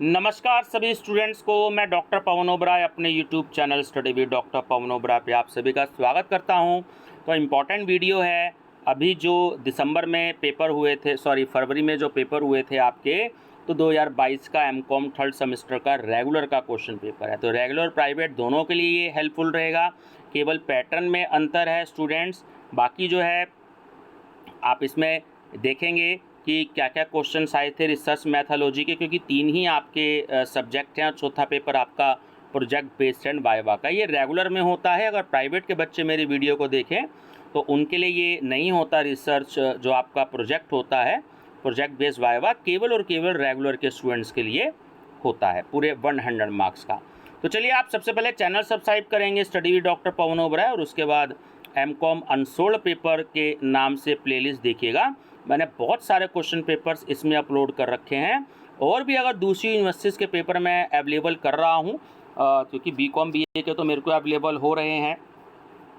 नमस्कार सभी स्टूडेंट्स को, मैं डॉक्टर पवन ओबराय अपने YouTube channel study with doctor Pawan Oberoi पे आप सभी का स्वागत करता हूं। तो इम्पॉर्टेंट वीडियो है। अभी जो दिसंबर में पेपर हुए थे, फरवरी में जो पेपर हुए थे आपके, तो 2022 का एमकॉम थर्ड सेमेस्टर का रेगुलर का क्वेश्चन पेपर है। तो रेगुलर प्राइवेट दोनों के लिए ये हेल्पफुल रहेगा। केवल पैटर्न में अंतर है स्टूडेंट्स, बाकी जो है आप इसमें देखेंगे कि क्या क्या क्वेश्चंस आए थे रिसर्च मैथोलॉजी के, क्योंकि 3 ही आपके सब्जेक्ट हैं और चौथा पेपर आपका प्रोजेक्ट बेस्ड एंड वाइवा का। ये रेगुलर में होता है। अगर प्राइवेट के बच्चे मेरी वीडियो को देखें तो उनके लिए ये नहीं होता। रिसर्च जो आपका प्रोजेक्ट होता है, प्रोजेक्ट बेस्ड वाइवा, केवल और केवल रेगुलर के स्टूडेंट्स के लिए होता है, पूरे 100 मार्क्स का। तो चलिए, आप सबसे पहले चैनल सब्सक्राइब करेंगे study with doctor Pawan Oberoi, और उसके बाद एमकॉम अनसोल्ड पेपर के नाम से प्लेलिस्ट देखिएगा। मैंने बहुत सारे क्वेश्चन पेपर्स इसमें अपलोड कर रखे हैं, और भी अगर दूसरी यूनिवर्सिटीज़ के पेपर मैं अवेलेबल कर रहा हूँ, क्योंकि बीकॉम बीए के तो मेरे को अवेलेबल हो रहे हैं,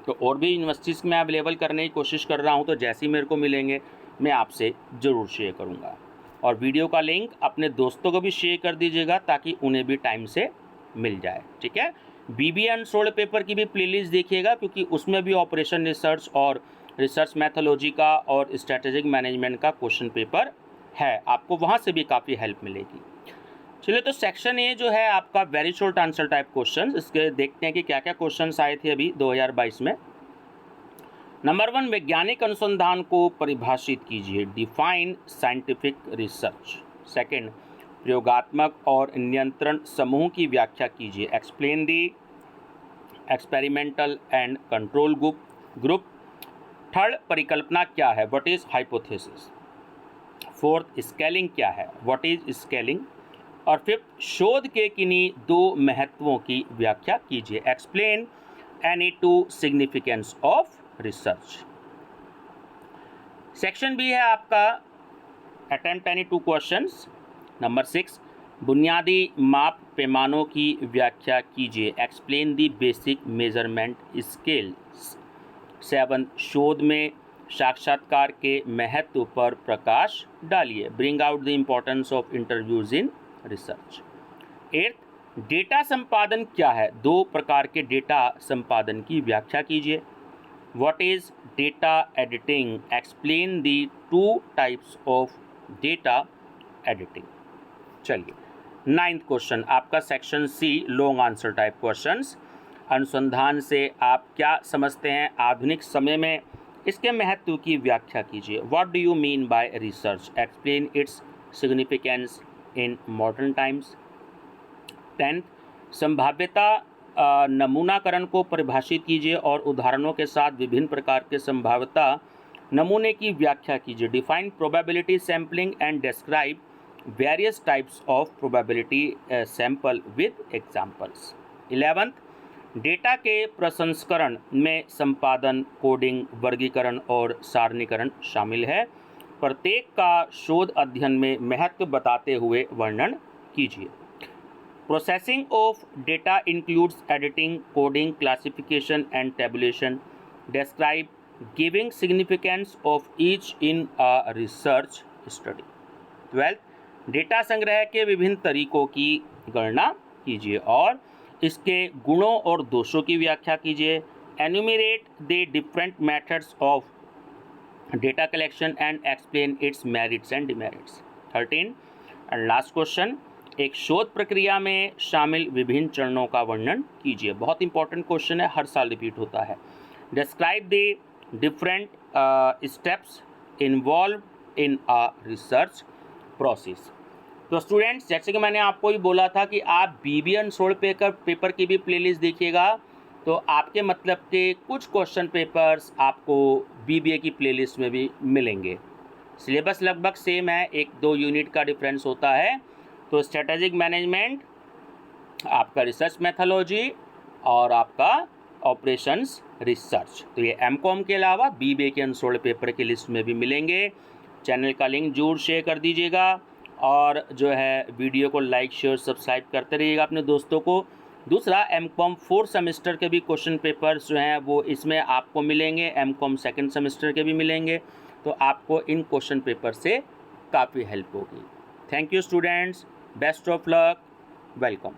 तो और भी यूनिवर्सिटीज़ में अवेलेबल करने की कोशिश कर रहा हूँ। तो जैसे ही मेरे को मिलेंगे मैं आपसे ज़रूर शेयर करूँगा। और वीडियो का लिंक अपने दोस्तों को भी शेयर कर दीजिएगा ताकि उन्हें भी टाइम से मिल जाए, ठीक है। बीबीए अनसोल्ड पेपर की भी प्लेलिस्ट देखिएगा, क्योंकि उसमें भी ऑपरेशन रिसर्च और रिसर्च मैथोलॉजी का और स्ट्रेटेजिक मैनेजमेंट का क्वेश्चन पेपर है, आपको वहाँ से भी काफ़ी हेल्प मिलेगी। चलिए, तो सेक्शन ए जो है आपका very short answer type question, इसके देखते हैं कि क्या क्या क्वेश्चंस आए थे अभी 2022 में। नंबर 1, वैज्ञानिक अनुसंधान को परिभाषित कीजिए, डिफाइन साइंटिफिक रिसर्च। सेकंड, प्रयोगात्मक और नियंत्रण समूह की व्याख्या कीजिए, explain the experimental and control group. Third, परिकल्पना क्या है, what is hypothesis. Fourth, scaling क्या है, व्हाट इज स्केलिंग। और फिफ्थ, शोध के किन्हीं 2 महत्वों की व्याख्या कीजिए, explain any 2 significance of research. Section B है आपका अटेम्प्ट एनी 2 क्वेश्चंस। नंबर 6, बुनियादी माप पैमानों की व्याख्या कीजिए, explain the basic measurement scales. 7, शोध में साक्षात्कार के महत्व पर प्रकाश डालिए, bring out the importance of interviews in research. 8, data संपादन क्या है, 2 प्रकार के डेटा संपादन की व्याख्या कीजिए, what is data editing, explain the 2 types of data editing. चलिए, 9th क्वेश्चन आपका section C, long answer type questions. अनुसंधान से आप क्या समझते हैं, आधुनिक समय में इसके महत्व की व्याख्या कीजिए, what do you mean by research, explain its significance in modern times. 10th, संभाव्यता नमूनाकरण को परिभाषित कीजिए और उदाहरणों के साथ विभिन्न प्रकार के संभाव्यता नमूने की व्याख्या कीजिए, define probability sampling and describe various types of probability sample with examples. 11th, data के प्रसंस्करण में संपादन, कोडिंग, वर्गीकरण और सारणीकरण शामिल है, प्रत्येक का शोध अध्ययन में महत्व बताते हुए वर्णन कीजिए। Processing of data includes editing, coding, classification and tabulation, describe giving significance of each in a research study. 12th, data संग्रह के विभिन्न तरीकों की गणना कीजिए और इसके गुणों और दोषों की व्याख्या कीजिए, enumerate the different methods of data collection and explain it's merits and demerits. 13 and last question, एक शोध प्रक्रिया में शामिल विभिन्न चरणों का वर्णन कीजिए। बहुत इंपॉर्टेंट क्वेश्चन है, हर साल रिपीट होता है। Describe the different steps involve in a research process. तो स्टूडेंट्स, जैसे कि मैंने आपको ही बोला था कि आप बीबीए अनसोल्ड पेपर की भी प्लेलिस्ट देखिएगा, तो आपके मतलब के कुछ क्वेश्चन पेपर्स आपको बीबीए की प्लेलिस्ट में भी मिलेंगे। सिलेबस लगभग सेम है, 1-2 यूनिट का डिफरेंस होता है। तो स्ट्रेटेजिक मैनेजमेंट, आपका रिसर्च मैथोलॉजी और आपका ऑपरेशंस रिसर्च, तो ये एमकॉम के अलावा बीबीए के अनसोल्ड पेपर की लिस्ट में भी मिलेंगे। चैनल का लिंक जरूर शेयर कर दीजिएगा, और जो है वीडियो को लाइक शेयर सब्सक्राइब करते रहिएगा अपने दोस्तों को। दूसरा, एमकॉम 4th सेमेस्टर के भी क्वेश्चन पेपर्स जो हैं वो इसमें आपको मिलेंगे, एमकॉम 2nd सेमेस्टर के भी मिलेंगे, तो आपको इन क्वेश्चन पेपर से काफ़ी हेल्प होगी। Thank you students. Best of luck, welcome.